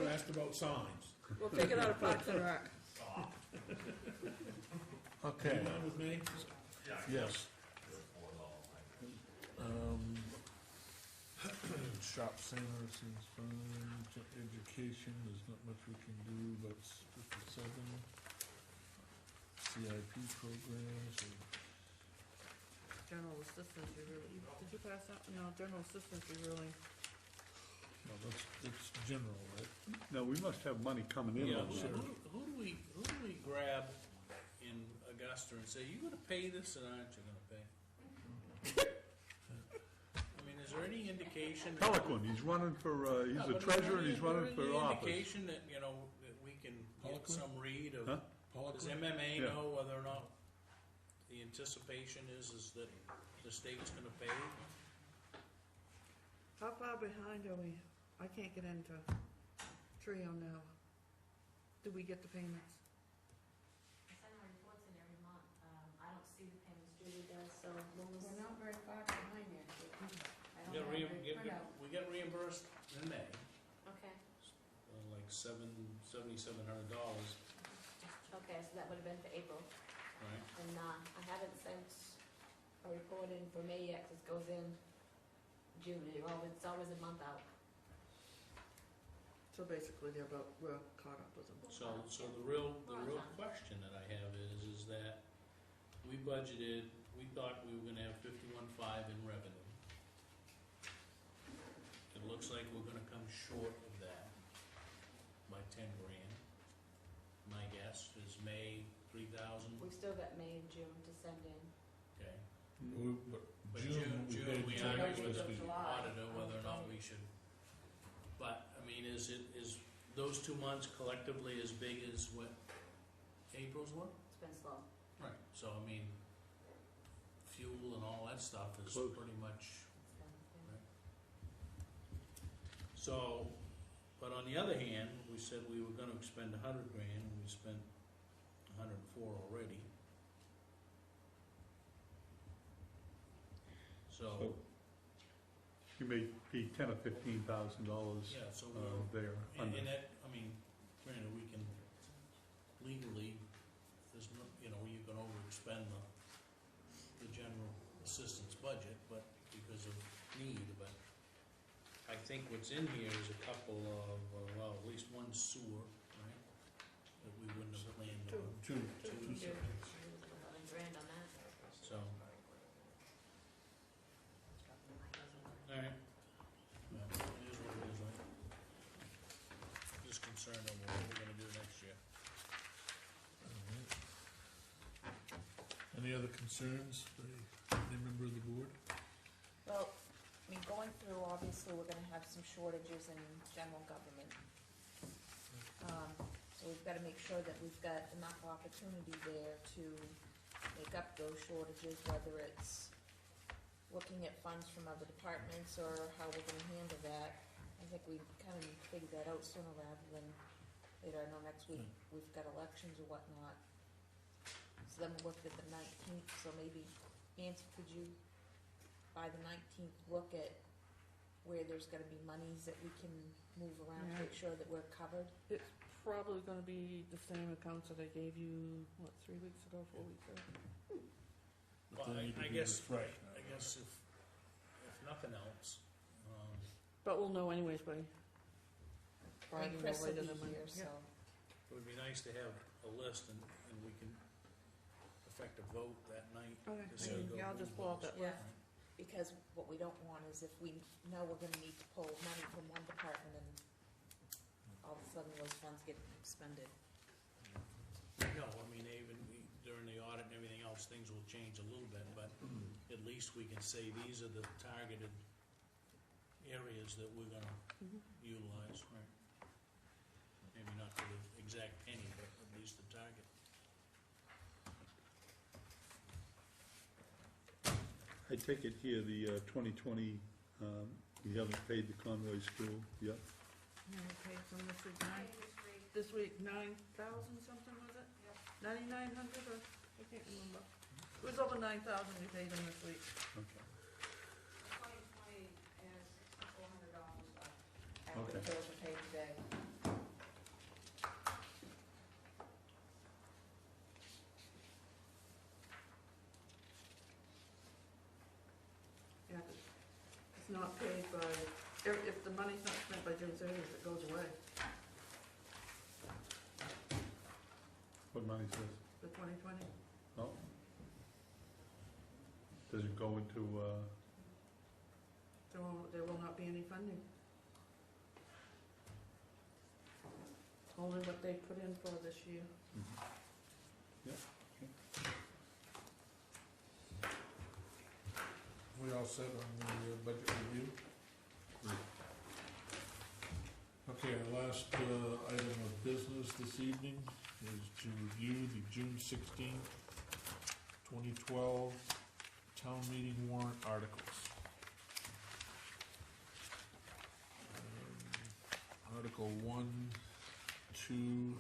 Someone asked about signs. We'll take it out of Parks and Rec. Okay. You on with me? Yes. Shop center seems fine. Education, there's not much we can do, but it's 57. CIP programs. General assistance, we really, did you pass that? No, general assistance, we really, No, that's general, right? No, we must have money coming in Yeah, on so that. who do we grab in Augusta and say, you gonna pay this or aren't you gonna pay? I mean, is there any indication? Pelican, he's running for, he's a treasurer and he's running for Any office. indication that, you know, that we can get some read of, Huh? does MMA know whether or not the anticipation is that the state's gonna pay? how far behind are we? I can't get into Trio now. Do we get the payments? I send our reports in every month. I don't see the payments Judy does, so when was... We're not very far behind actually. I We don't have a big get printout. we get reimbursed in May, Okay, like $7,700, okay, so that would have been for April. right? And I haven't sent a report in for May yet, 'cause it goes in June. It's always a month out. So basically, we're caught up with them. So the real question that I have is that we budgeted, we thought we were gonna have 51.5 in revenue. It looks like we're gonna come short of that by 10 grand. My guess is May 3,000, We've still got May and June to send in. okay? But June, we paid argue with the July. auditor whether or not we should. But, I mean, is those 2 months collectively as big as what April's were? It's been slow. Right. So, I mean, fuel and all that stuff is Close. pretty much, It's been- right? So, but on the other hand, we said we were gonna expend 100 grand, and we spent 104 already. So, You may be $10,000 or $15,000 yeah, so we'll, there. and that, I mean, granted, we can legally, there's no, you know, you can overexpend the general assistance budget, but because of need, but I think what's in here is a couple of, well, at least one sewer, right? That we wouldn't have planned on. Two June, seconds. 11 grand on that. So, all right. Well, it is what it is, right? Just concerned over what we're gonna do next year. Any other concerns by any member of the board? Well, I mean, going through, obviously, we're gonna have some shortages in general government. So we've gotta make sure that we've got enough opportunity there to make up those shortages, whether it's looking at funds from other departments or how we're gonna handle that. I think we kind of need to figure that out sooner rather than later. I know next week we've got elections or whatnot. So then we'll look at the 19th, so maybe, Nancy, could you, by the 19th, look at where there's gonna be monies that we can move around to make sure that we're covered? It's probably gonna be the same accounts that I gave you, 3 weeks ago, 4 weeks ago? But Well, they need to I be guess, refreshed. I guess if nothing else, But we'll know anyways by Friday, And no Chris will later be than Monday. here, Yeah. so. it would be nice to have a list and we can effect a vote that night. Okay, to say go yeah, I'll just move pull out those. that Yeah. list. Because what we don't want is if we know we're gonna need to pull money from one department and all of a sudden those funds get expended. No, I mean, even during the audit and everything else, things will change a little bit, but at least we can say these are the targeted areas that we're gonna utilize, right? Maybe not to the exact penny, but at least the target. I take it here, the 2020, we haven't paid the Conway School yet? Okay, from This week, 9,000 something, was it? 9,900 or, I can't remember. It was over 9,000 we paid them this week. Okay. 2020 is $6,400 left. After the Okay. bills are paid today. not paid by, if the money's not spent by June 30th, it goes away, What money says? the 2020. Oh. Does it go into, There will not be any funding. Only what they put in for this year. We all set on the budget review? Okay, our last item of business this evening is to review the June 16th, 2012 town meeting warrant articles. Article 1, 2,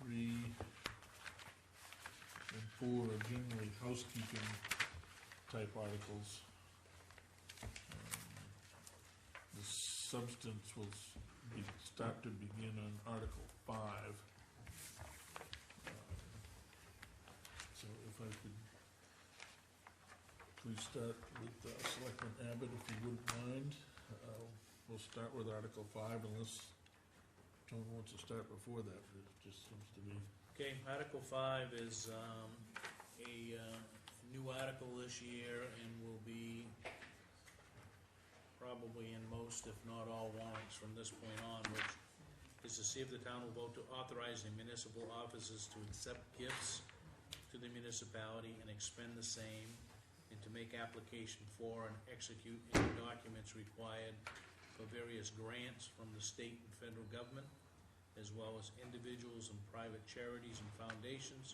3, and 4 are generally housekeeping type articles. The substance will start to begin on Article 5. So if I could please start with Selectman Abbott, if you wouldn't mind. We'll start with Article 5 unless someone wants to start before that. It just seems to be. Okay, Article 5 is a new article this year and will be probably in most, if not all, warrants from this point on, which is to see if the town will vote to authorize the municipal offices to accept gifts to the municipality and expend the same, and to make application for and execute any documents required for various grants from the state and federal government, as well as individuals and private charities and foundations,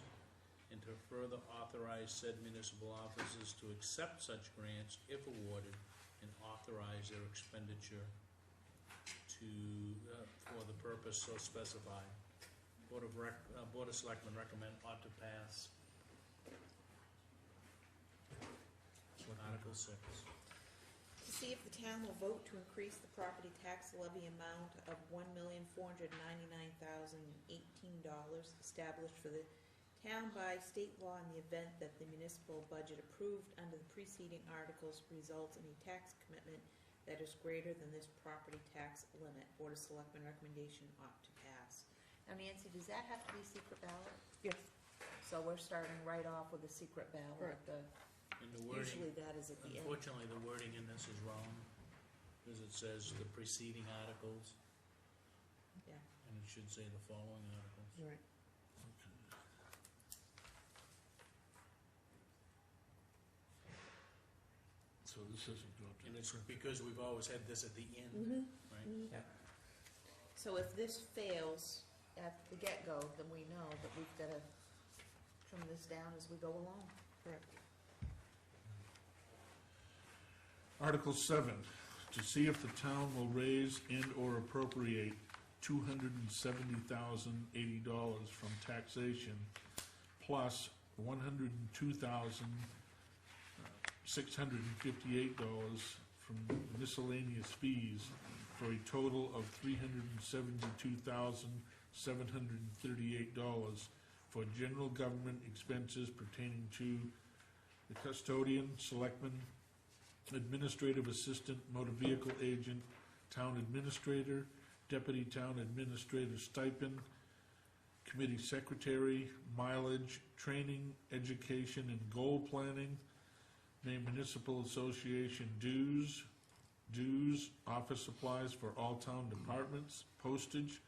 and to further authorize said municipal offices to accept such grants if awarded, and authorize their expenditure to, for the purpose so specified. Board of Selectmen recommend ought to pass. Article 6. To see if the town will vote to increase the property tax levy amount of $1,499,018 established for the town by state law in the event that the municipal budget approved under the preceding articles results in a tax commitment that is greater than this property tax limit. Board of Selectmen recommendation ought to pass. Now, Nancy, does that have to be secret ballot? Yes. So we're starting right off with a secret ballot. Correct. And the wording, Usually that is at the end. unfortunately, the wording in this is wrong, because it says the preceding articles, Yeah. and it should say the following articles. Right. So this isn't going to. And it's because we've always had this at the end, right? Yeah. So if this fails at the get-go, then we know that we've got to trim this down as we go along. Correct. Article 7, to see if the town will raise and/or appropriate $270,080 from taxation plus $102,658 from miscellaneous fees for a total of $372,738 for general government expenses pertaining to the custodian, selectman, administrative assistant, motor vehicle agent, town administrator, deputy town administrator stipend, committee secretary, mileage, training, education, and goal planning, Maine Municipal Association dues, office supplies for all town departments, postage,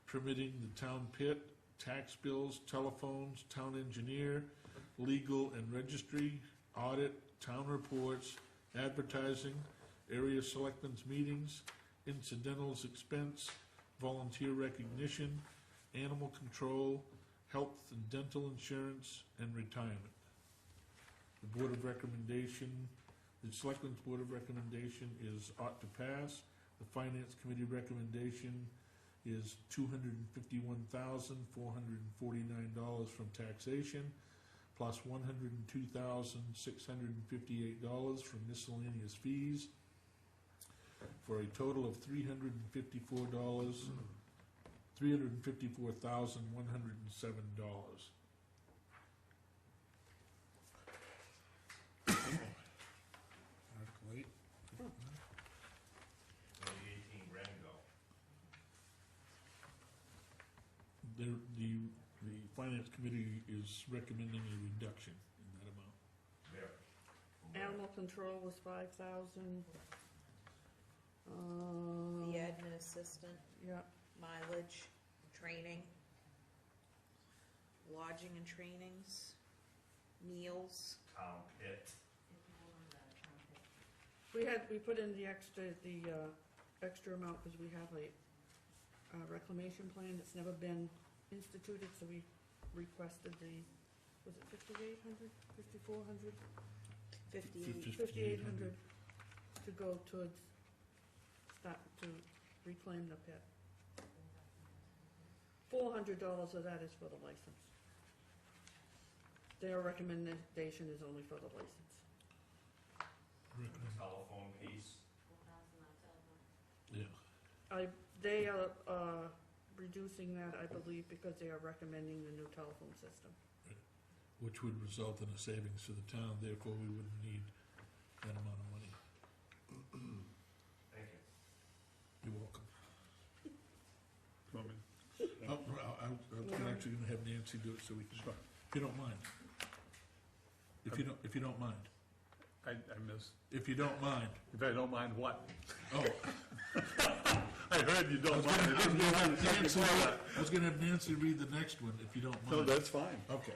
permitting the town pit, tax bills, telephones, town engineer, legal and registry, audit, town reports, advertising, area selectmen's meetings, incidentals expense, volunteer recognition, animal control, health and dental insurance, and retirement. The Board of Recommendation, the Selectmen's Board of Recommendation is ought to pass. The Finance Committee recommendation is $251,449 from taxation, plus $102,658 from miscellaneous fees, for a total of $354,107. Article 8. the finance committee is recommending a reduction in that amount. Animal control was 5,000. The admin assistant, Yeah, mileage, training, lodging and trainings, meals. Town pit. we put in the extra amount because we have a reclamation plan that's never been instituted, so we requested was it 5,800, 5,400? 5,800 to go towards, start to reclaim the pit. $400 of that is for the license. Their recommendation is only for the license. Telephone piece. Yeah. They are reducing that, I believe, because they are recommending the new telephone system. Which would result in a savings to the town, therefore we wouldn't need that amount of money. Thank you. You're welcome. Want me- I'm actually gonna have Nancy do it so we can, Sure. if you don't mind. If you don't mind. I missed, If you don't mind. if I don't mind what? Oh, I heard you I don't was mind. gonna have Nancy read the next one, if you don't No, mind. that's fine. Okay.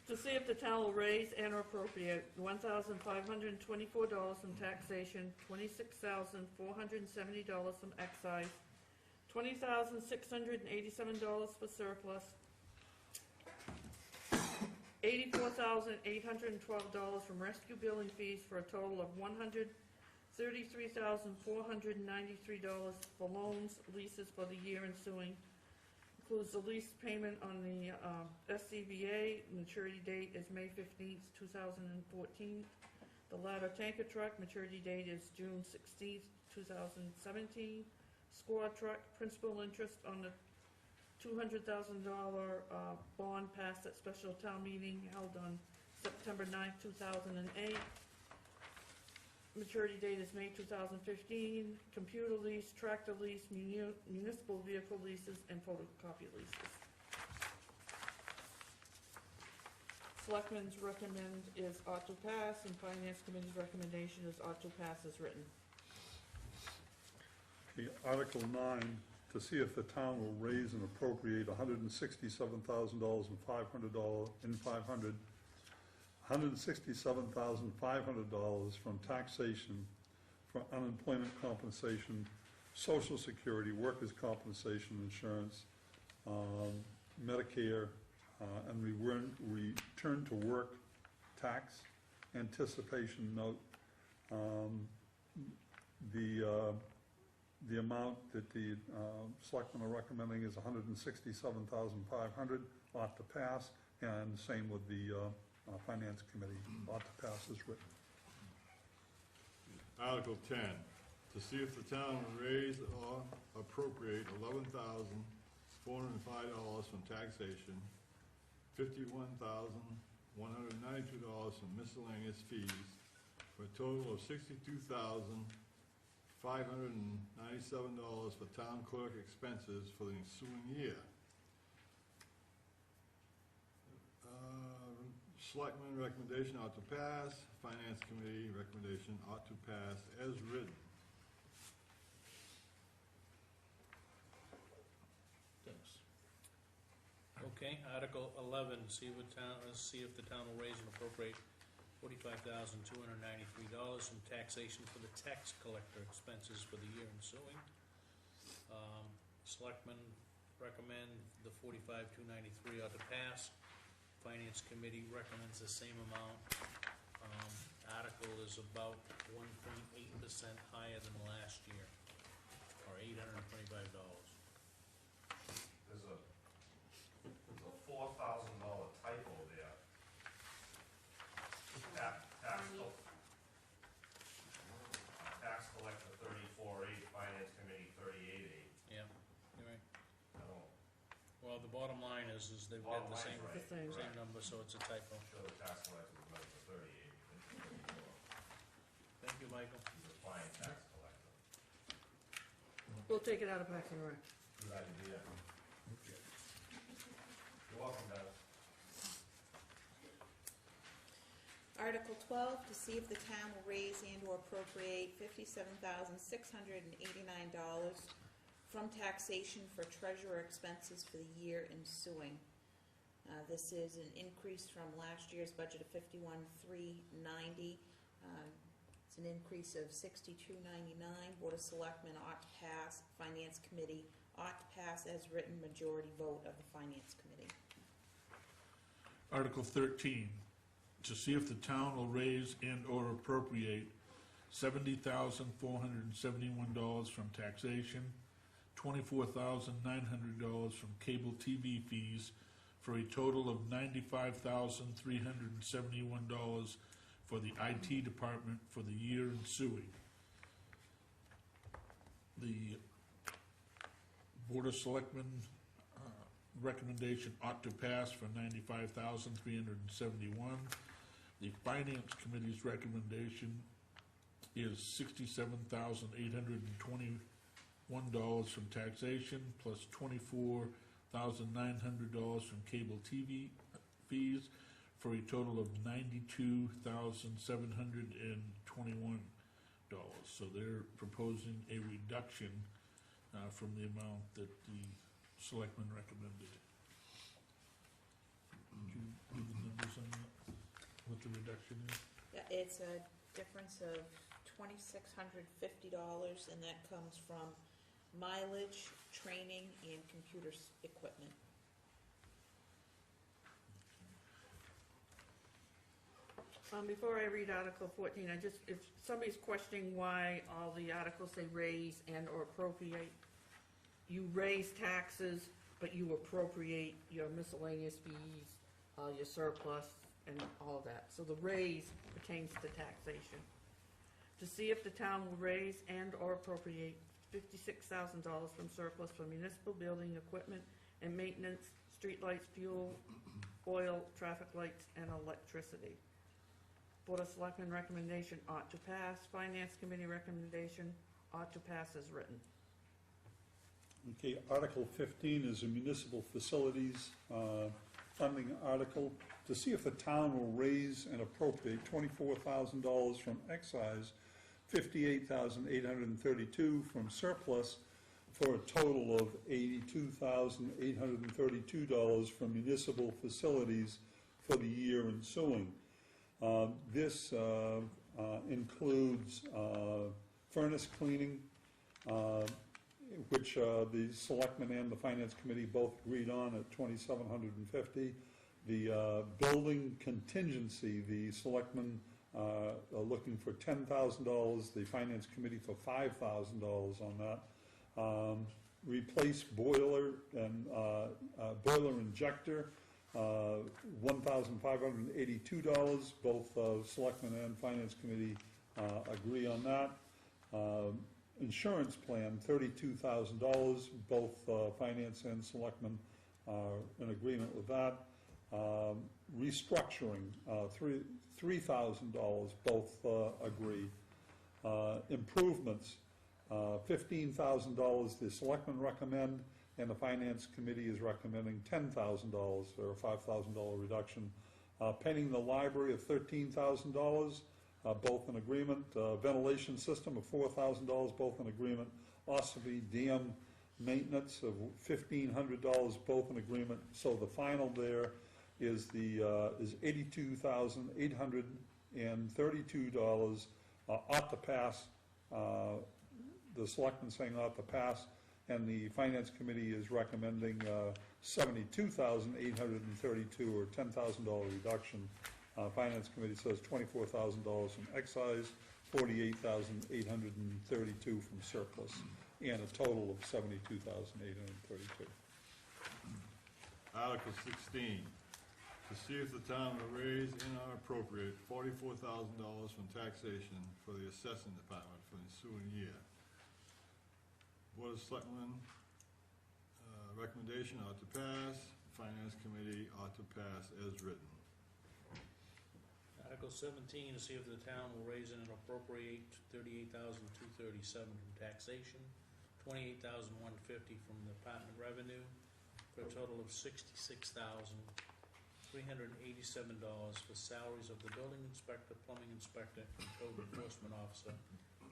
To see if the town will raise and or appropriate $1,524 from taxation, $26,470 from excise, $20,687 for surplus, $84,812 from rescue billing fees, for a total of $133,493 for loans, leases for the year ensuing. Includes the lease payment on the SCBA, maturity date is May 15th, 2014. The ladder tanker truck, maturity date is June 16th, 2017. Squad truck, principal interest on the $200,000 bond passed at special town meeting held on September 9th, 2008. Maturity date is May 2015. Computer lease, tractor lease, municipal vehicle leases, and photocopy leases. Selectmen's recommend is ought to pass, and Finance Committee's recommendation is ought to pass as written. Okay, Article 9, to see if the town will raise and appropriate $167,500 $167,500 from taxation for unemployment compensation, social security, workers' compensation insurance, Medicare, and return to work tax anticipation note. The amount that the selectmen are recommending is $167,500, ought to pass, and same with the Finance Committee, ought to pass as written. Article 10, to see if the town will raise or appropriate $11,405 from taxation, $51,192 from miscellaneous fees, for a total of $62,597 for town clerk expenses for the ensuing year. Selectmen recommendation ought to pass, Finance Committee recommendation ought to pass as written. Thanks. Okay, Article 11, see if the town will raise and appropriate $45,293 from taxation for the tax collector expenses for the year ensuing. Selectmen recommend the $45,293 ought to pass. Finance Committee recommends the same amount. Article is about 1.8% higher than last year, or $825. There's a $4,000 typo there. Tax collector 34.8, Finance Committee 38.8. Yeah, you're right. I don't, Well, the bottom line is they've got the same, Bottom line's right. The same. same number, so it's a typo. I'm sure the tax collector was meant for 38, it's 34. Thank you, Michael. He's a fine tax collector. We'll take it out of Parks and Rec. Good idea. Okay. welcome, Dennis. Article 12, to see if the town will raise and/or appropriate $57,689 from taxation for treasurer expenses for the year ensuing. This is an increase from last year's budget of $51,390. It's an increase of $62.99. Board of Selectmen ought to pass. Finance Committee ought to pass as written, majority vote of the Finance Committee. Article 13, to see if the town will raise and/or appropriate $70,471 from taxation, $24,900 from cable TV fees, for a total of $95,371 for the IT department for the year ensuing. The Board of Selectmen recommendation ought to pass for $95,371. The Finance Committee's recommendation is $67,821 from taxation, plus $24,900 from cable TV fees, for a total of $92,721. So they're proposing a reduction from the amount that the selectmen recommended. Do you do the numbers on that, what the reduction is? Yeah, it's a difference of $2,650, and that comes from mileage, training, and computer equipment. Before I read Article 14, if somebody's questioning why all the articles say raise and or appropriate, you raise taxes, but you appropriate your miscellaneous fees, your surplus, and all of that. So the raise pertains to taxation. To see if the town will raise and or appropriate $56,000 from surplus for municipal building equipment and maintenance, streetlights, fuel, oil, traffic lights, and electricity. Board of Selectmen recommendation ought to pass. Finance Committee recommendation ought to pass as written. Okay, Article 15 is a municipal facilities funding article. To see if the town will raise and appropriate $24,000 from excise, $58,832 from surplus, for a total of $82,832 from municipal facilities for the year ensuing. This includes furnace cleaning, which the Selectmen and the Finance Committee both agreed on at $2,750. The building contingency, the Selectmen are looking for $10,000, the Finance Committee for $5,000 on that. Replace boiler and boiler injector, $1,582. Both Selectmen and Finance Committee agree on that. Insurance plan, $32,000. Both Finance and Selectmen are in agreement with that. Restructuring, $3,000. Both agree. Improvements, $15,000 the Selectmen recommend, and the Finance Committee is recommending $10,000, or a $5,000 reduction. Painting the library of $13,000, both in agreement. Ventilation system of $4,000, both in agreement. Ossipee Dam maintenance of $1,500, both in agreement. So the final there is $82,832 ought to pass. The Selectmen saying ought to pass, and the Finance Committee is recommending $72,832, or $10,000 reduction. Finance Committee says $24,000 from excise, $48,832 from surplus, and a total of $72,832. Article 16, to see if the town will raise and or appropriate $44,000 from taxation for the assessing department for the ensuing year. Board of Selectmen recommendation ought to pass. Finance Committee ought to pass as written. Article 17, to see if the town will raise and appropriate $38,237 from taxation, $28,150 from the Department of Revenue, for a total of $66,387 for salaries of the building inspector, plumbing inspector, and code enforcement officer,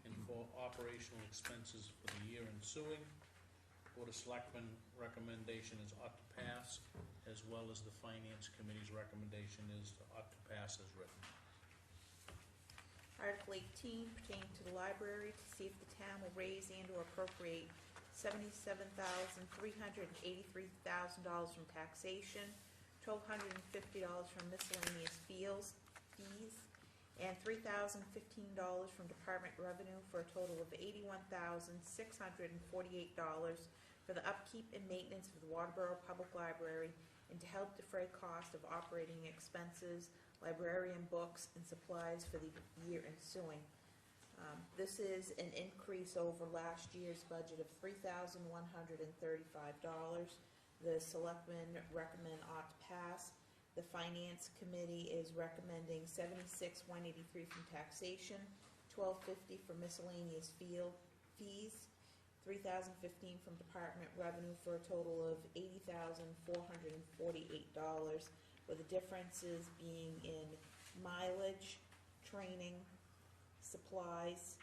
and for operational expenses for the year ensuing. Board of Selectmen recommendation is ought to pass, as well as the Finance Committee's recommendation is ought to pass as written. Article 18 pertaining to the library, to see if the town will raise and/or appropriate $77,383,000 from taxation, $1,250 from miscellaneous fees, and $3,015 from department revenue, for a total of $81,648 for the upkeep and maintenance of the Waterboro Public Library, and to help defray cost of operating expenses, librarian books, and supplies for the year ensuing. This is an increase over last year's budget of $3,135. The selectmen recommend ought to pass. The Finance Committee is recommending $76,183 from taxation, $1,250 for miscellaneous fees, $3,015 from department revenue, for a total of $80,448, with the differences being in mileage, training, supplies.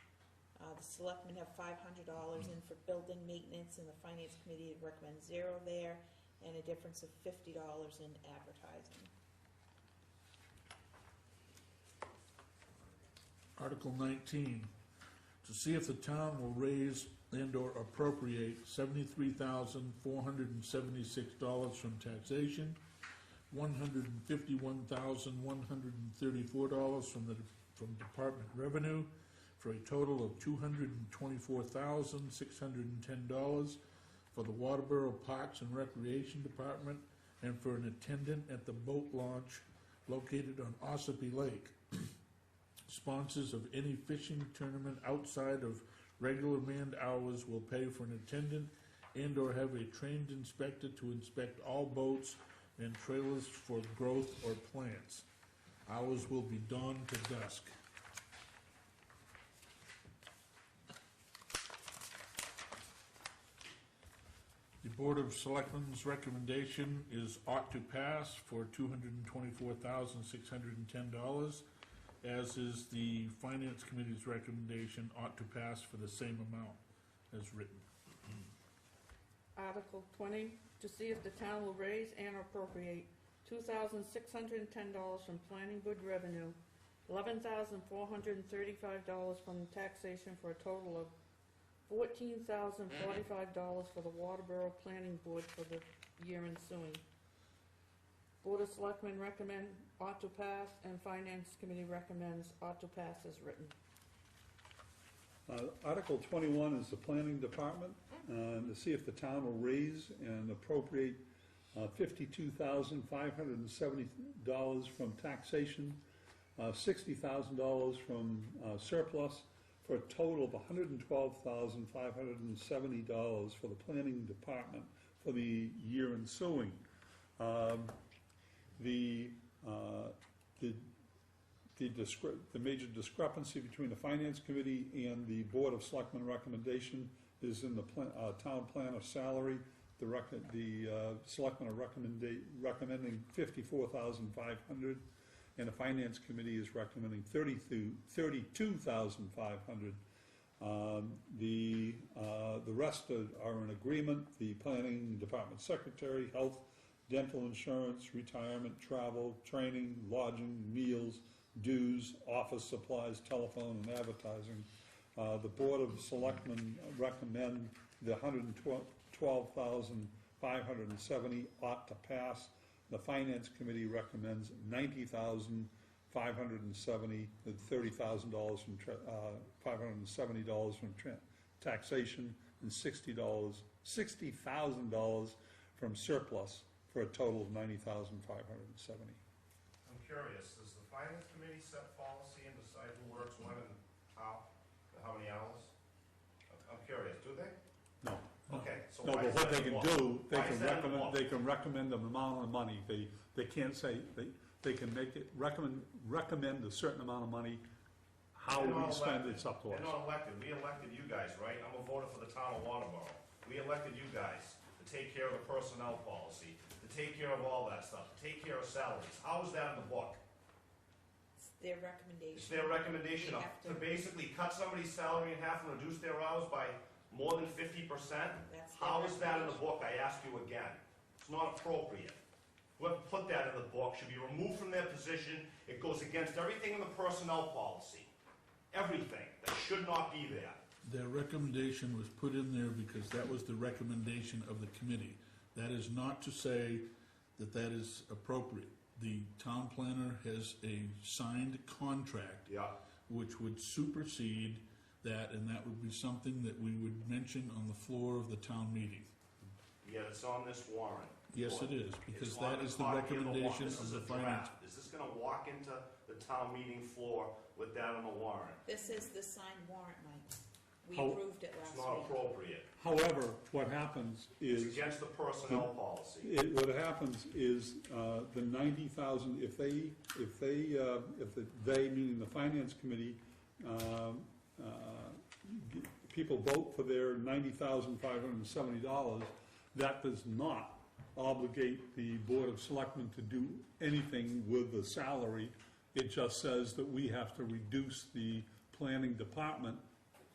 The selectmen have $500 in for building maintenance, and the Finance Committee recommends 0 there, and a difference of $50 in advertising. Article 19, to see if the town will raise and/or appropriate $73,476 from taxation, $151,134 from department revenue, for a total of $224,610 for the Waterboro Parks and Recreation Department, and for an attendant at the boat launch located on Ossipee Lake. Sponsors of any fishing tournament outside of regular manned hours will pay for an attendant and/or have a trained inspector to inspect all boats and trailers for growth or plants. Hours will be dawn to dusk. The Board of Selectmen's recommendation is ought to pass for $224,610, as is the Finance Committee's recommendation ought to pass for the same amount as written. Article 20, to see if the town will raise and appropriate $2,610 from planning board revenue, $11,435 from taxation, for a total of $14,045 for the Waterboro Planning Board for the year ensuing. Board of Selectmen recommend ought to pass, and Finance Committee recommends ought to pass as written. Article 21 is the Planning Department, to see if the town will raise and appropriate $52,570 from taxation, $60,000 from surplus, for a total of $112,570 for the Planning Department for the year ensuing. The major discrepancy between the Finance Committee and the Board of Selectmen recommendation is in the town planner salary. The Selectmen are recommending $54,500, and the Finance Committee is recommending $32,500. The rest are in agreement. The Planning Department Secretary, Health, Dental insurance, retirement, travel, training, lodging, meals, dues, office supplies, telephone, and advertising. The Board of Selectmen recommend the $112,570 ought to pass. The Finance Committee recommends $90,570, $30,000 from $570 from taxation, and $60,000 from surplus, for a total of $90,570. I'm curious, does the Finance Committee set policy and decide who works when and how many hours? I'm curious, do they? No. Okay, so No, why but is what that they can involved? do, Why is that involved? they can recommend the amount of money. They can't say, they can make it, recommend a certain amount of money. How They're we not spend, elected. it's up to us. They're not elected, we elected you guys, right? I'm a voter for the town of Waterboro. We elected you guys to take care of the personnel policy, to take care of all that stuff, to take care of salaries. How is that in the book? It's their recommendation. It's their recommendation We have to basically cut somebody's salary in half and reduce their hours by more than 50%? That's their How is that in the recommendation. book, I ask you again? It's not appropriate. Whoever put that in the book should be removed from their position. It goes against everything in the personnel policy. Everything. That should not be there. Their recommendation was put in there because that was the recommendation of the committee. That is not to say that that is appropriate. The town planner has a signed contract Yeah. which would supersede that, and that would be something that we would mention on the floor of the town meeting. Yet it's on this warrant. Yes, it is, because It's on that is the copy of warrant. recommendation This of is the a finance. draft. Is this gonna walk into the town meeting floor with that on the warrant? This is the signed warrant, Mike. We How- approved it It's last not week. appropriate. However, what happens It's is, against the personnel policy. what happens is, the 90,000, if they, meaning the finance committee, people vote for their $90,570, that does not obligate the Board of Selectmen to do anything with the salary. It just says that we have to reduce the planning department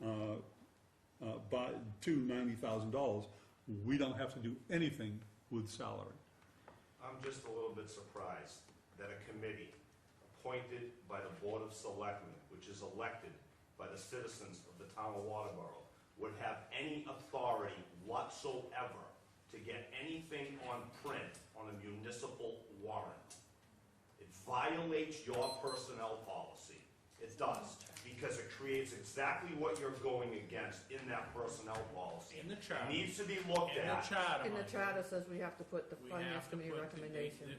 to $90,000. We don't have to do anything with salary. I'm just a little bit surprised that a committee appointed by the Board of Selectmen, which is elected by the citizens of the town of Waterboro, would have any authority whatsoever to get anything on print on a municipal warrant. It violates your personnel policy. It does, because it creates exactly what you're going against in that personnel policy. In the charter. It needs to be looked In the at. charter, In the Mike, charter says we have to put the we finance have to committee put the- recommendation.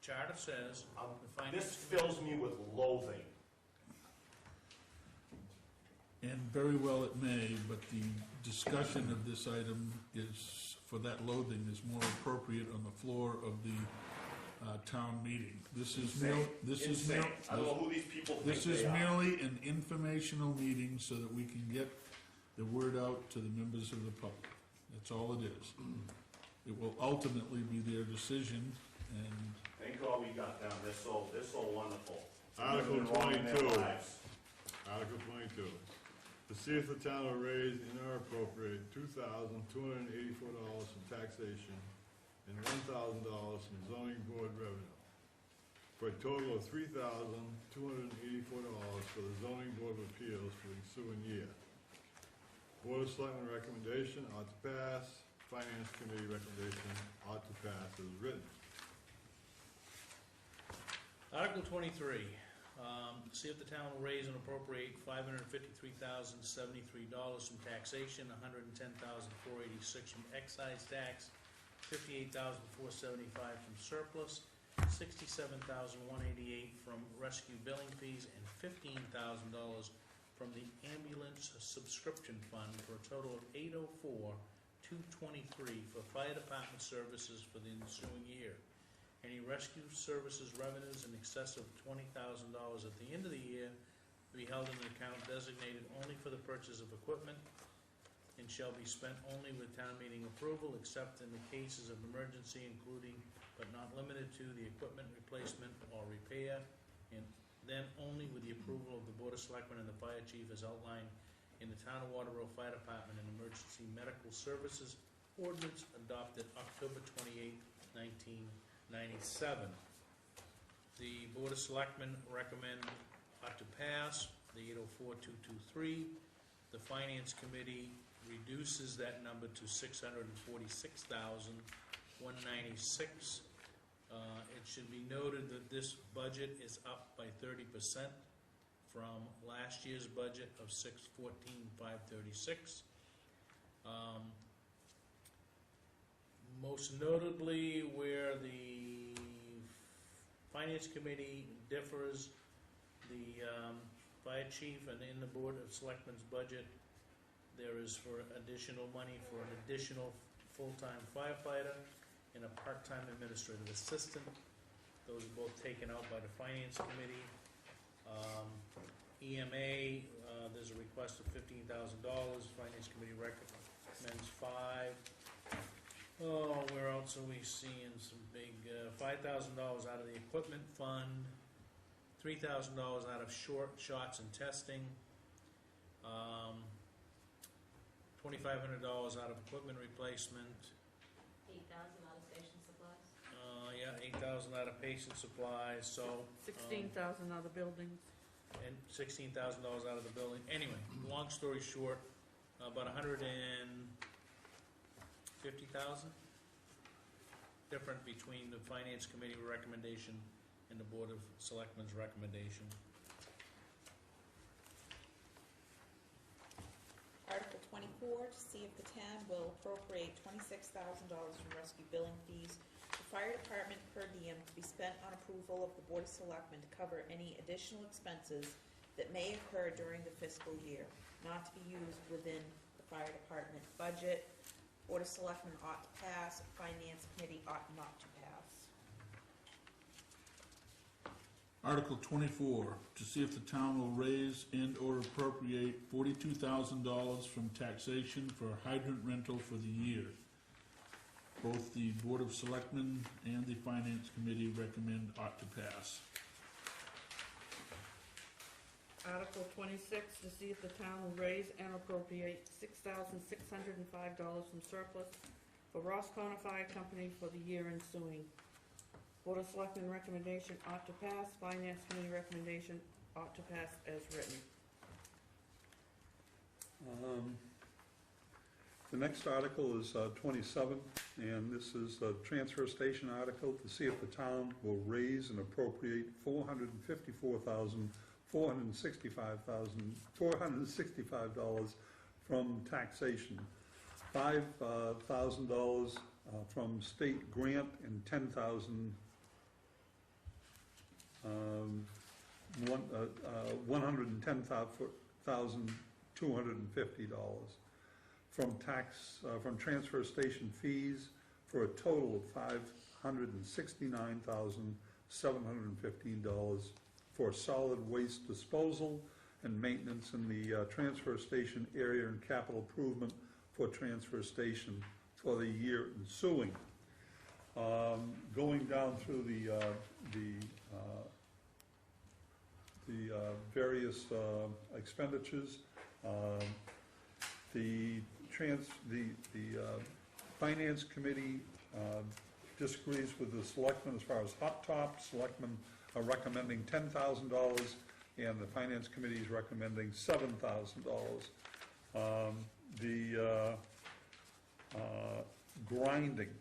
charter says, the finance. This fills me with loathing. And very well it may, but the discussion of this item is, for that loathing, is more appropriate on the floor of the town meeting. This is Insane. merely, I don't know who these people think this is they are. merely an informational meeting so that we can get the word out to the members of the public. That's all it is. It will ultimately be their decision, and Thank God we got them, they're so wonderful. Article They've been wrong in their 22. lives. Article 22, to see if the town will raise in or appropriate $2,284 from taxation and $1,000 from zoning board revenue, for a total of $3,284 for the zoning board of appeals for the ensuing year. Board of Selectmen recommendation ought to pass, finance committee recommendation ought to pass as written. Article 23, see if the town will raise and appropriate $553,073 from taxation, $110,486 from excise tax, $58,475 from surplus, $67,188 from rescue billing fees, and $15,000 from the ambulance subscription fund, for a total of $804,223 for fire department services for the ensuing year. Any rescue services revenues in excess of $20,000 at the end of the year to be held in an account designated only for the purchase of equipment and shall be spent only with town meeting approval, except in the cases of emergency, including but not limited to the equipment replacement or repair, and then only with the approval of the Board of Selectmen and the Fire Chief as outlined in the Town of Waterboro Fire Department and Emergency Medical Services Ordinance adopted October 28, 1997. The Board of Selectmen recommend ought to pass the 804,223. The Finance Committee reduces that number to $646,196. It should be noted that this budget is up by 30% from last year's budget of $614,536. Most notably, where the Finance Committee differs, the Fire Chief and in the Board of Selectmen's budget, there is for additional money for an additional full-time firefighter and a part-time administrative assistant. Those are both taken out by the Finance Committee. EMA, there's a request of $15,000. Finance Committee recommends $5,000. else are we seeing? Some big, $5,000 out of the equipment fund, $3,000 out of shots and testing, $2,500 out of equipment replacement, 8,000 out of station supplies. yeah, 8,000 out of patient supplies, so. 16,000 other buildings. And $16,000 out of the building. Anyway, long story short, about $150,000 different between the Finance Committee recommendation and the Board of Selectmen's recommendation. Article 24, to see if the town will appropriate $26,000 from rescue billing fees to fire department per diem to be spent on approval of the Board of Selectmen to cover any additional expenses that may occur during the fiscal year, not to be used within the fire department budget. Board of Selectmen ought to pass, Finance Committee ought not to pass. Article 24, to see if the town will raise and/or appropriate $42,000 from taxation for hydrant rental for the year. Both the Board of Selectmen and the Finance Committee recommend ought to pass. Article 26, to see if the town will raise and appropriate $6,605 from surplus for Roscona Fire Company for the year ensuing. Board of Selectmen recommendation ought to pass, Finance Committee recommendation ought to pass as written. The next article is 27, and this is a transfer station article to see if the town will raise and appropriate $465 from taxation, $5,000 from state grant, and $110,250 from transfer station fees, for a total of $569,715 for solid waste disposal and maintenance in the transfer station area and capital improvement for transfer station for the year ensuing. Going down through the various expenditures, the Finance Committee disagrees with the Selectmen as far as hot top. Selectmen are recommending $10,000, and the Finance Committee is recommending $7,000. Grinding,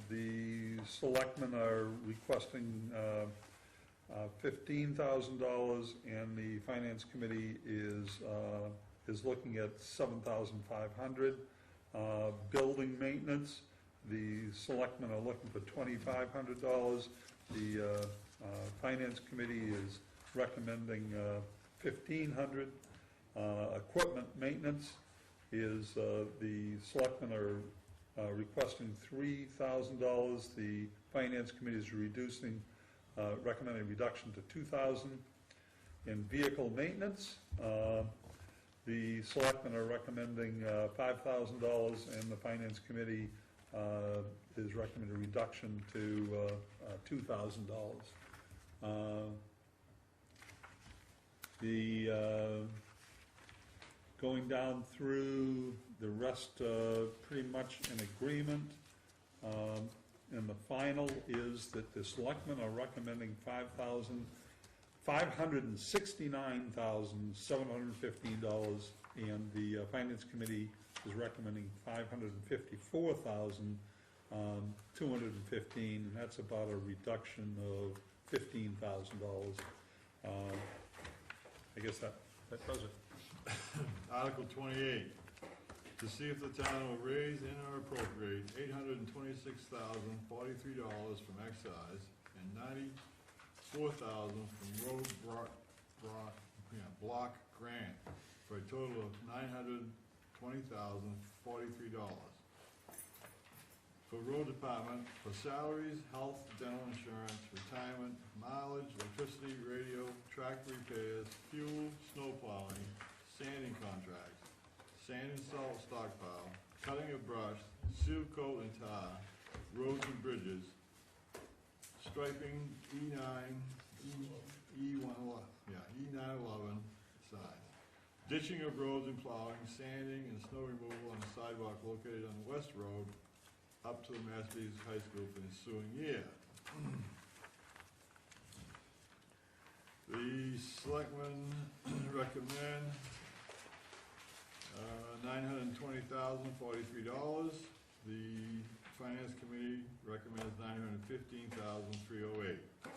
the Selectmen are requesting $15,000, and the Finance Committee is looking at $7,500. Building maintenance, the Selectmen are looking for $2,500. The Finance Committee is recommending $1,500. Equipment maintenance is, the Selectmen are requesting $3,000. The Finance Committee is recommending a reduction to $2,000. In vehicle maintenance, the Selectmen are recommending $5,000, and the Finance Committee is recommending a reduction to $2,000. Going down through the rest, pretty much in agreement. And the final is that the Selectmen are recommending $569,715, and the Finance Committee is recommending $554,215, and that's about a reduction of $15,000. I guess that does it. Article 28, to see if the town will raise and/or appropriate $826,043 from excise and $94,000 from road block grant, for a total of $920,043. For road department, for salaries, health, dental insurance, retirement, mileage, electricity, radio, track repairs, fuel, snow plowing, sanding contracts, sand and salt stockpile, cutting of brush, seal coat and tar, roads and bridges, striping E9, E911 size, ditching of roads and plowing, sanding and snow removal on the sidewalk located on the West Road up to the Massapequa High School for the ensuing year. The selectmen recommend $920,043. The finance committee recommends $915,308. A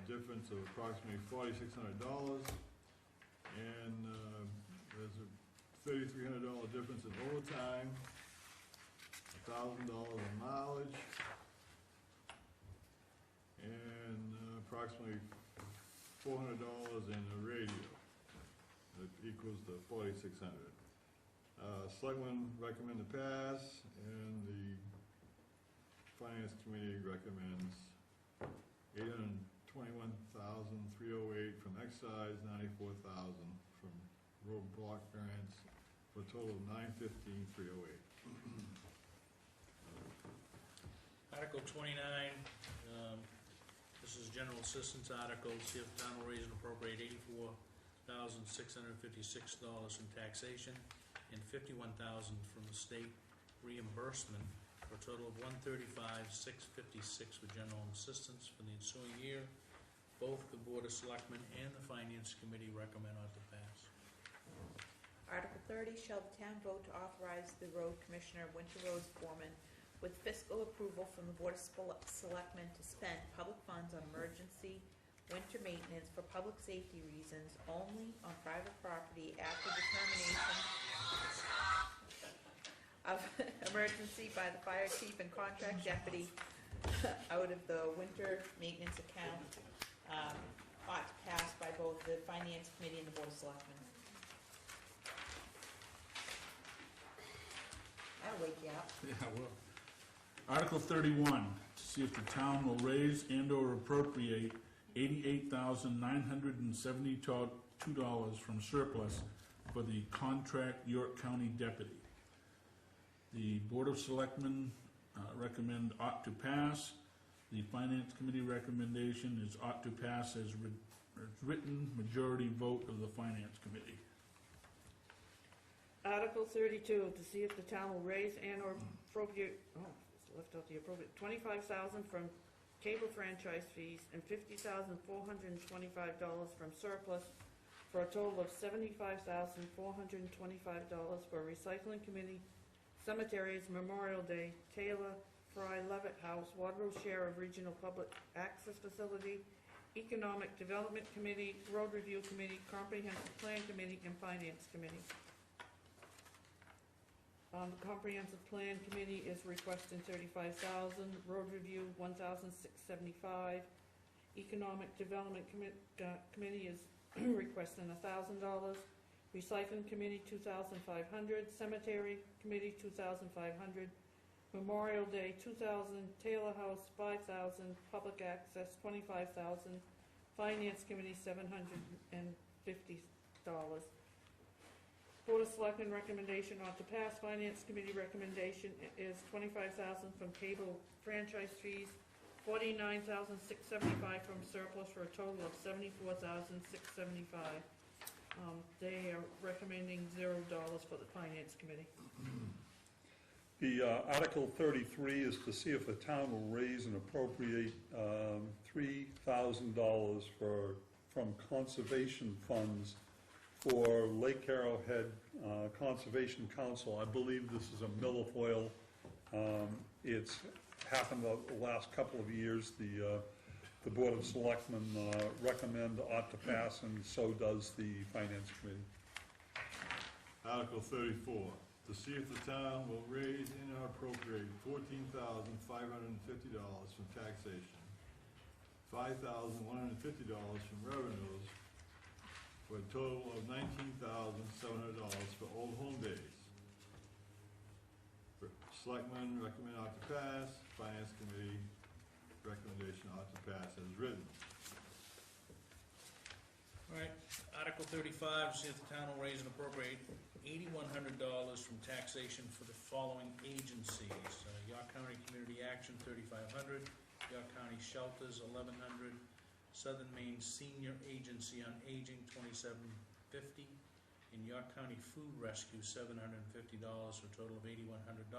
difference of approximately $4,600. And there's a $3,300 difference in overtime, $1,000 in mileage, and approximately $400 in a radio. That equals the $4,600. Selectmen recommend to pass, and the finance committee recommends $821,308 from excise, $94,000 from roadblock grants, for a total of $915,308. Article 29, this is general assistance article, see if the town will raise and appropriate $84,656 from taxation and $51,000 from the state reimbursement, for a total of $135,656 for general assistance for the ensuing year. Both the Board of Selectmen and the Finance Committee recommend not to pass. Article 30, shall the town vote to authorize the road commissioner, winter roads foreman, with fiscal approval from the Board of Selectmen to spend public funds on emergency winter maintenance for public safety reasons only on private property after determination of emergency by the fire chief and contract deputy out of the winter maintenance account, ought to pass by both the Finance Committee and the Board of Selectmen. That'll wake you up. Yeah, well. Article 31, to see if the town will raise and/or appropriate $88,972 from surplus for the contract York County deputy. The Board of Selectmen recommend ought to pass. The Finance Committee recommendation is ought to pass as written, majority vote of the Finance Committee. Article 32, to see if the town will raise and/or appropriate, left out the appropriate, $25,000 from cable franchise fees and $50,425 from surplus, for a total of $75,425 for recycling committee, cemeteries, Memorial Day, Taylor, Fry, Levitt House, Waterboro share of regional public access facility, economic development committee, road review committee, comprehensive plan committee, and finance committee. The comprehensive plan committee is requesting $35,000, road review $1,675, economic development committee is requesting $1,000, recycling committee $2,500, cemetery committee $2,500, Memorial Day $2,000, Taylor House $5,000, public access $25,000, finance committee $750. Board of Selectmen recommendation ought to pass. Finance Committee recommendation is $25,000 from cable franchise fees, $49,675 from surplus, for a total of $74,675. They are recommending $0 for the Finance Committee. The Article 33 is to see if the town will raise and appropriate $3,000 from conservation funds for Lake Arrowhead Conservation Council. I believe this is a milfoil. It's happened the last couple of years. The Board of Selectmen recommend ought to pass, and so does the Finance Committee. Article 34, to see if the town will raise and appropriate $14,550 from taxation, $5,150 from revenues, for a total of $19,700 for Old Home Days. Selectmen recommend ought to pass. Finance Committee recommendation ought to pass as written. All right, Article 35, see if the town will raise and appropriate $8,100 from taxation for the following agencies. York County Community Action, $3,500. York County Shelters, $1,100. Southern Maine Senior Agency on Aging, $2,750. And York County Food Rescue, $750, for a total of $8,100.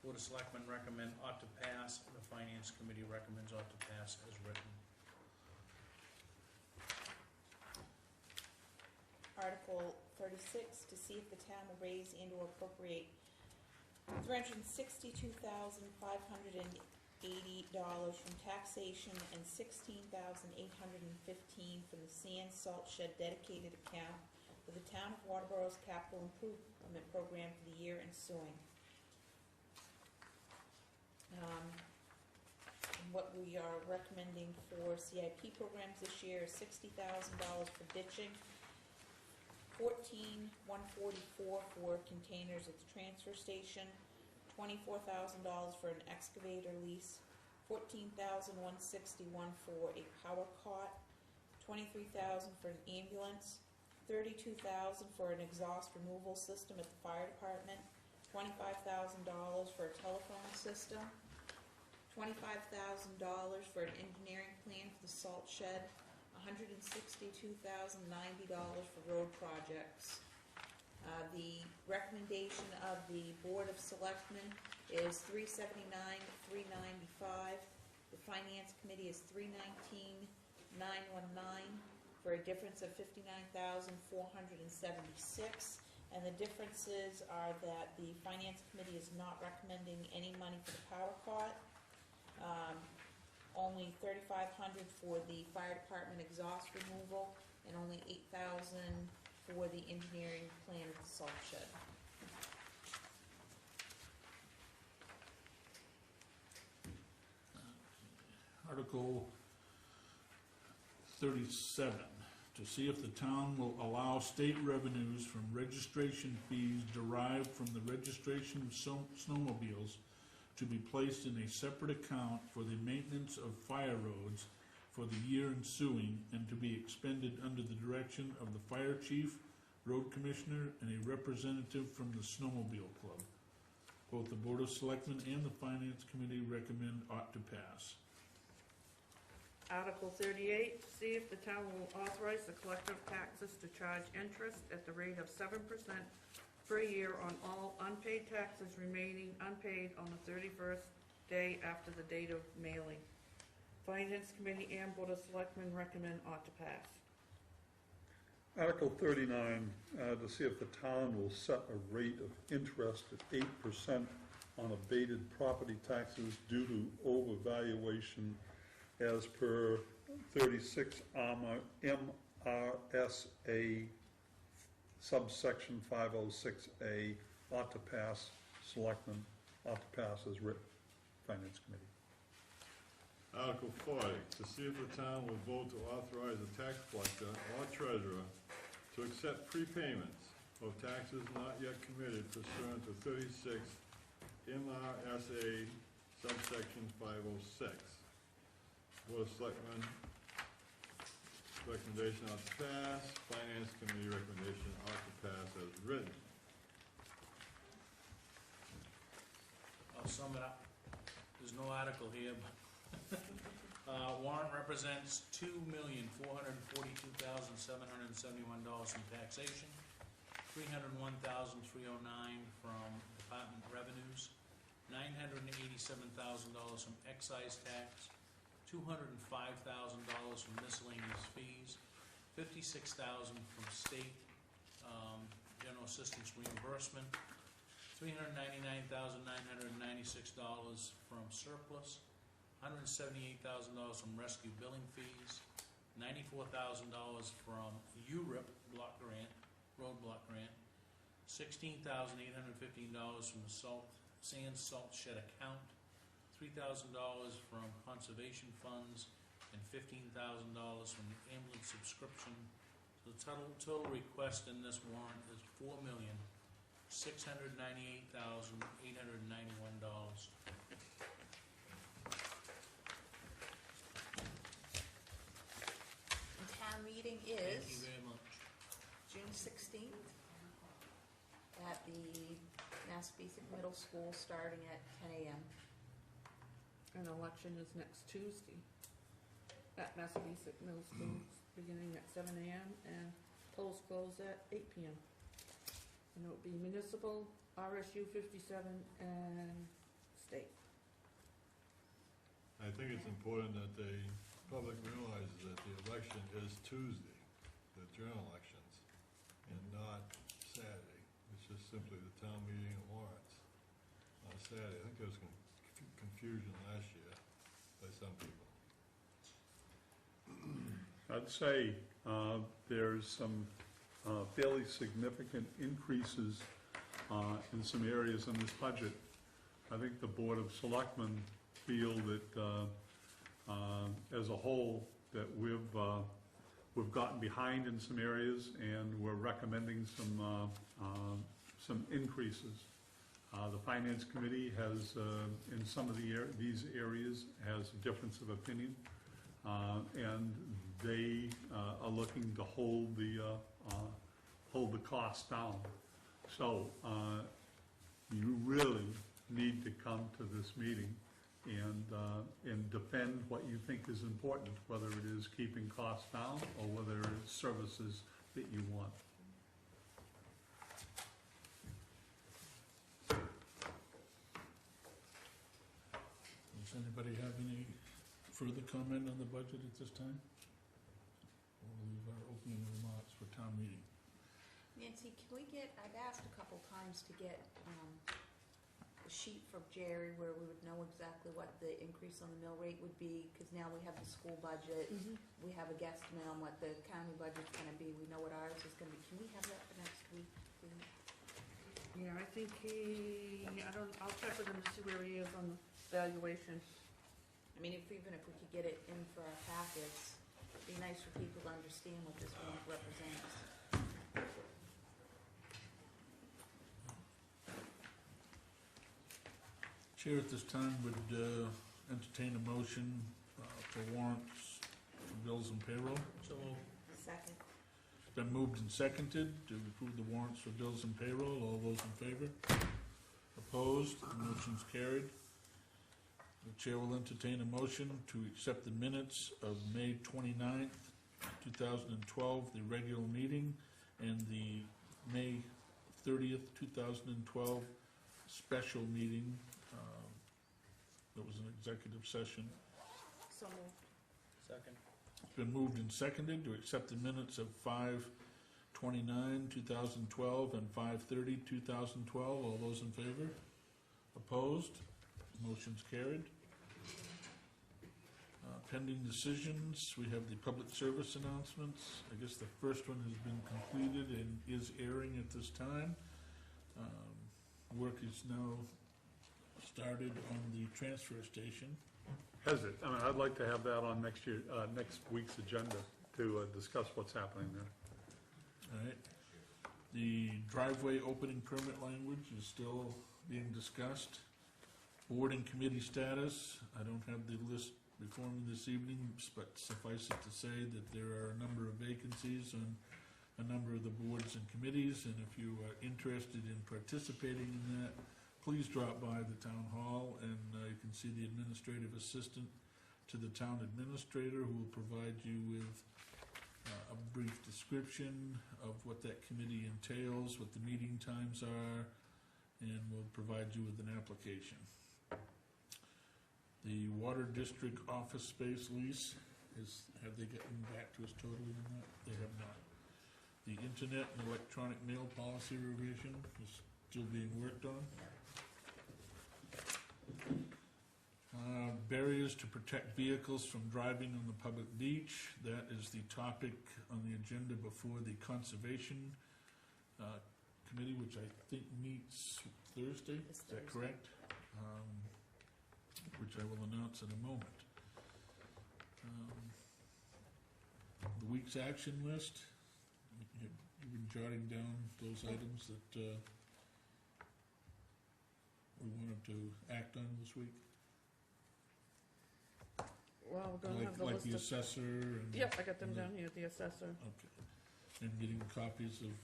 Board of Selectmen recommend ought to pass, and the Finance Committee recommends ought to pass as written. Article 36, to see if the town will raise and or appropriate $362,580 from taxation and $16,815 from the sand salt shed dedicated account for the town of Waterboro's capital improvement program for the year ensuing. What we are recommending for CIP programs this year is $60,000 for ditching, $14,144 for containers at the transfer station, $24,000 for an excavator lease, $14,161 for a power cot, $23,000 for an ambulance, $32,000 for an exhaust removal system at the fire department, $25,000 for a telephone system, $25,000 for an engineering plan for the salt shed, $162,090 for road projects. The recommendation of the Board of Selectmen is $379,395. The Finance Committee is $319,919 for a difference of $59,476. And the differences are that the Finance Committee is not recommending any money for the power cot. Only $3,500 for the fire department exhaust removal, and only $8,000 for the engineering plan of the salt shed. Article 37, to see if the town will allow state revenues from registration fees derived from the registration of snowmobiles to be placed in a separate account for the maintenance of fire roads for the year ensuing, and to be expended under the direction of the fire chief, road commissioner, and a representative from the snowmobile club. Both the Board of Selectmen and the Finance Committee recommend ought to pass. Article 38, see if the town will authorize the collector of taxes to charge interest at the rate of 7% per year on all unpaid taxes remaining unpaid on the 31st day after the date of mailing. Finance Committee and Board of Selectmen recommend ought to pass. Article 39, to see if the town will set a rate of interest at 8% on abated property taxes due to overvaluation as per 36 MRSA subsection 506A, ought to pass. Selectmen, ought to pass as written. Finance Committee. Article 40, to see if the town will vote to authorize the tax collector or treasurer to accept prepayments of taxes not yet committed pursuant to 36 MRSA subsection 506. Board of Selectmen recommendation ought to pass. Finance Committee recommendation ought to pass as written. I'll sum it up. There's no article here, but warrant represents $2,442,771 from taxation, $301,309 from department revenues, $987,000 from excise tax, $205,000 from miscellaneous fees, $56,000 from state general assistance reimbursement, $399,996 from surplus, $178,000 from rescue billing fees, $94,000 from URIP block grant, road block grant, $16,815 from the sand salt shed account, $3,000 from conservation funds, and $15,000 from the ambulance subscription. So the total request in this warrant is $4,698,891. And town meeting Thank is you very much. June 16th. at the Massabesic Middle School starting at 10 a.m. And election is next Tuesday at Massabesic Middle School, beginning at 7 a.m. and polls close at 8 p.m. And it will be municipal, RSU 57, and state. I think it's important that the public realizes that the election is Tuesday, the general elections, and not Saturday. It's just simply the town meeting and warrants on Saturday. I think there was confusion last year by some people. I'd say there's some fairly significant increases in some areas in this budget. I think the Board of Selectmen feel that as a whole, that we've gotten behind in some areas, and we're recommending some increases. The Finance Committee has, in some of these areas, has a difference of opinion, and they are looking to hold the costs down. So you really need to come to this meeting and defend what you think is important, whether it is keeping costs down or whether it's services that you want. Does anybody have any further comment on the budget at this time? We'll leave our opening remarks for town meeting. Nancy, can we get, I've asked a couple times to get a sheet from Jerry where we would know exactly what the increase on the mill rate would be, because now we have the school budget, we have a guesstimate on what the county budget's gonna be, we know what ours is gonna be. Can we have that for next week, please? Yeah, I think I'll check with him to see where he is on the valuation. I mean, even if we could get it in for our packets, it'd be nice for people to understand what this warrant represents. Chair at this time would entertain a motion for warrants, for bills and payroll. So, Second. It's been moved and seconded to approve the warrants for bills and payroll. All those in favor? Opposed? The motion's carried. The chair will entertain a motion to accept the minutes of May 29th, 2012, the regular meeting, and the May 30th, 2012 special meeting. That was an executive session. So moved. second. It's been moved and seconded to accept the minutes of 5/29, 2012 and 5/30, 2012. All those in favor? Opposed? Motion's carried. Pending decisions, we have the public service announcements. I guess the first one has been completed and is airing at this time. Work is now started on the transfer station. Has it? I mean, I'd like to have that on next week's agenda to discuss what's happening there. All right. The driveway opening permit language is still being discussed. Board and committee status, I don't have the list before me this evening, but suffice it to say that there are a number of vacancies on a number of the boards and committees, and if you are interested in participating in that, please drop by the town hall, and you can see the administrative assistant to the town administrator, who will provide you with a brief description of what that committee entails, what the meeting times are, and will provide you with an application. The water district office space lease have they gotten back to us totally on that? They have not. The internet and electronic mail policy revision is still being worked on. Barriers to protect vehicles from driving on the public beach. That is the topic on the agenda before the Conservation Committee, which I think meets Thursday. Is that correct? Which I will announce in a moment. The week's action list. You've been jotting down those items that we wanted to act on this week. Well, we're gonna have the Like list the of... assessor and... Yep, I got them down here, the assessor, Okay. And getting copies of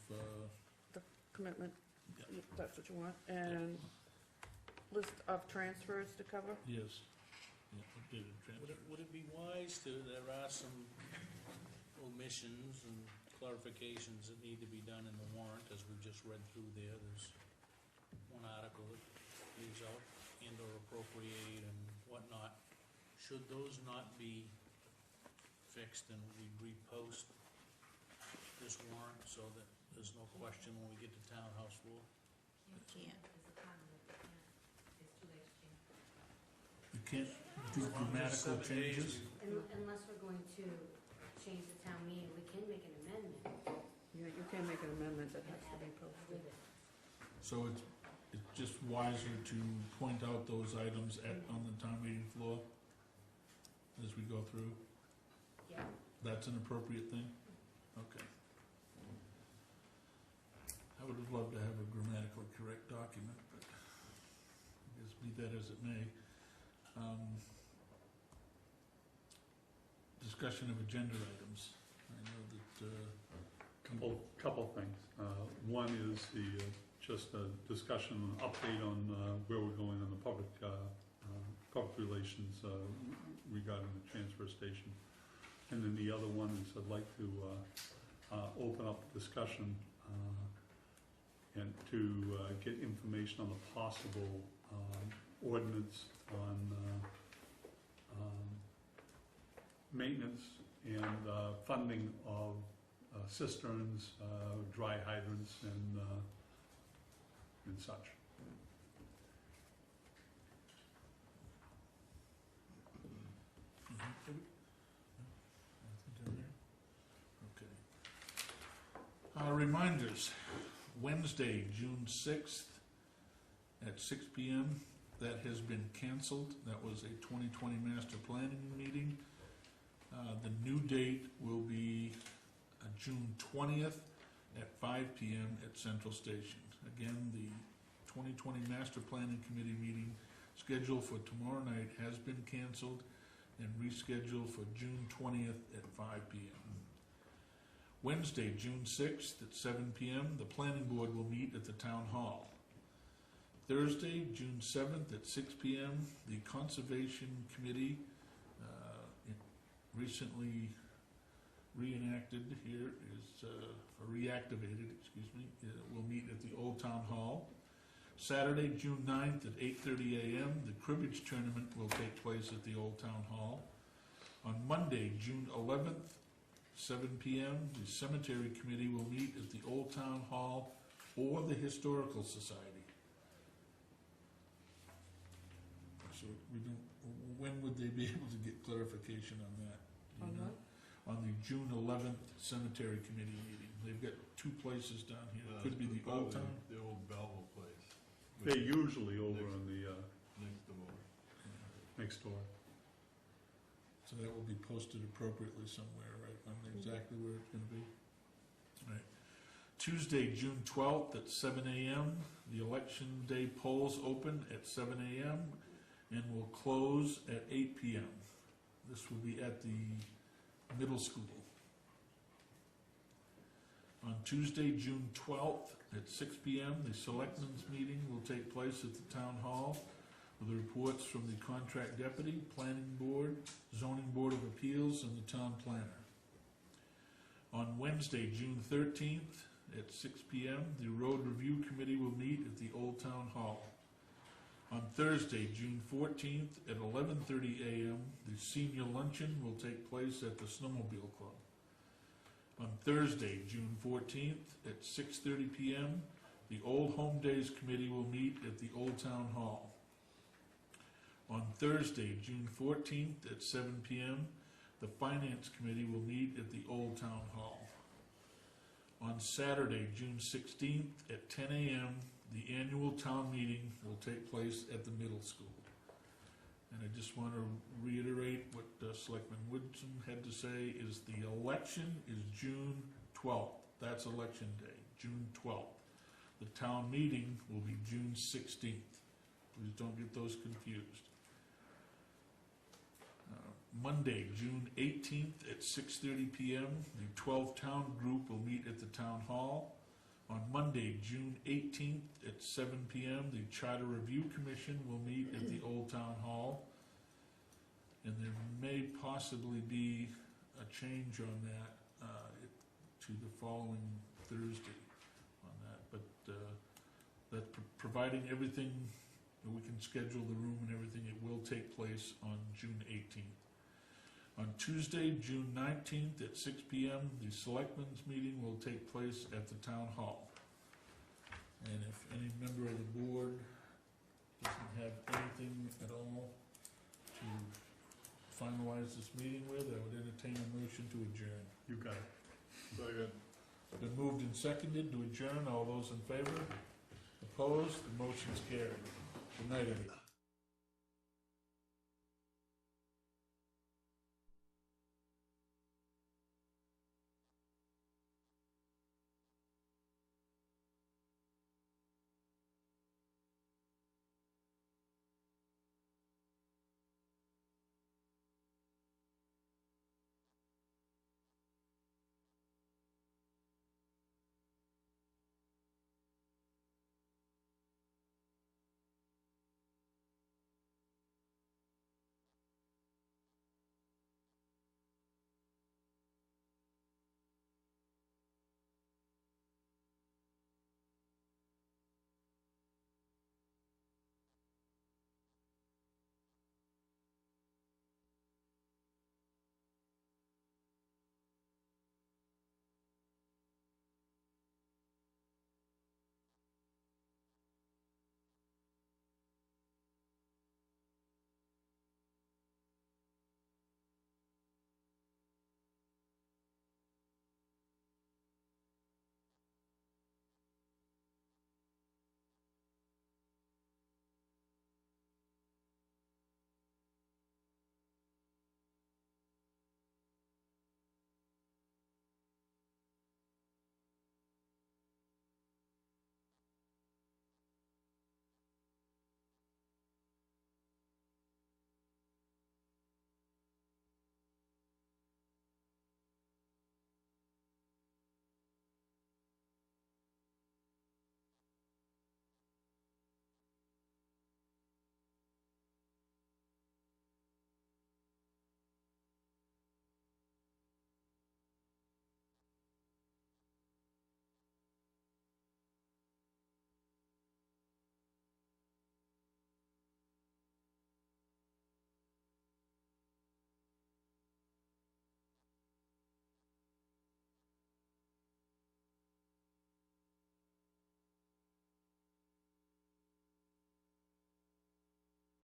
the commitment. if that's what you want, and list of transfers to cover. Yes. Yeah, updated transfer. Would it be wise to, there are some omissions and clarifications that need to be done in the warrant, as we just read through there. There's one article that leaves out and/or appropriate and whatnot. Should those not be fixed and we repost this warrant so that there's no question when we get to townhouse floor? You can't. You can't do grammatical changes? Unless we're going to change the town meeting, we can make an amendment You can make an amendment that has to be posted. with it. So it's just wiser to point out those items on the town meeting floor as we go through? Yeah. That's an appropriate thing? Okay. I would have loved to have a grammatically correct document, but I guess be that as it may. Discussion of agenda items. I know that, Couple things. One is just a discussion, an update on where we're going on the public relations regarding the transfer station. And then the other one is I'd like to open up discussion and to get information on the possible ordinance on maintenance and funding of cisterns, dry hydrants, and such. Reminders, Wednesday, June 6th at 6 p.m. That has been canceled. That was a 2020 master planning meeting. The new date will be June 20th at 5 p.m. at Central Station. Again, the 2020 master planning committee meeting scheduled for tomorrow night has been canceled and rescheduled for June 20th at 5 p.m. Wednesday, June 6th at 7 p.m., the planning board will meet at the town hall. Thursday, June 7th at 6 p.m., the conservation committee, recently reactivated, will meet at the Old Town Hall. Saturday, June 9th at 8:30 a.m., the cribbage tournament will take place at the Old Town Hall. On Monday, June 11th, 7 p.m., the cemetery committee will meet at the Old Town Hall or the Historical Society. So when would they be able to get clarification on that? Do you On know? what? On the June 11th cemetery committee meeting. They've got two places down here. It could be the Old Town. The old Belleville place. They're usually over on the Next door. next door. So that will be posted appropriately somewhere, right? On exactly where it's gonna be. All right. Tuesday, June 12th at 7 a.m. The election day polls open at 7 a.m. and will close at 8 p.m. This will be at the middle school. On Tuesday, June 12th at 6 p.m., the selectmen's meeting will take place at the town hall with reports from the contract deputy, planning board, zoning board of appeals, and the town planner. On Wednesday, June 13th at 6 p.m., the road review committee will meet at the Old Town Hall. On Thursday, June 14th at 11:30 a.m., the senior luncheon will take place at the Snowmobile Club. On Thursday, June 14th at 6:30 p.m., the Old Home Days Committee will meet at the Old Town Hall. On Thursday, June 14th at 7 p.m., the Finance Committee will meet at the Old Town Hall. On Saturday, June 16th at 10 a.m., the annual town meeting will take place at the middle school. And I just want to reiterate what Selectman Woodson had to say, is the election is June 12th. That's election day, June 12th. The town meeting will be June 16th. Please don't get those confused. Monday, June 18th at 6:30 p.m., the 12 town group will meet at the town hall On Monday, June 18th at 7 PM, the Charter Review Commission will meet at the Old Town Hall. And there may possibly be a change on that to the following Thursday on that. But that providing everything, we can schedule the room and everything, it will take place on June 18th. On Tuesday, June 19th at 6 PM, the Selectmen's meeting will take place at the Town Hall. And if any member of the board doesn't have anything at all to finalize this meeting with, I would entertain a motion to adjourn. You got it. Very good. Been moved and seconded to adjourn. All those in favor? Opposed? The motion's carried. Good night, everyone.